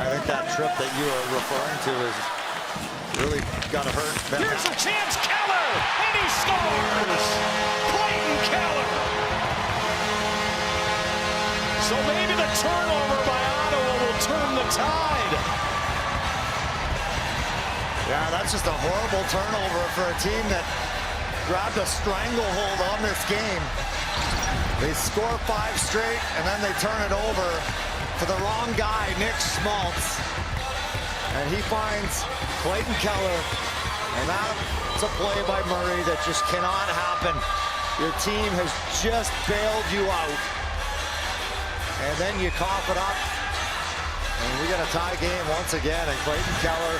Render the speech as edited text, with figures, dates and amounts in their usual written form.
I think that trip that you are referring to is really gonna hurt. Here's a chance, Keller, and he scores! Clayton Keller! So maybe the turnover by Ottawa will turn the tide. Yeah, that's just a horrible turnover for a team that grabbed a stranglehold on this game. They score 5 straight, and then they turn it over to the wrong guy, Nick Schmaltz. And he finds Clayton Keller, and that's a play by Murray that just cannot happen. Your team has just bailed you out. And then you cough it up, and we got a tie game once again, and Clayton Keller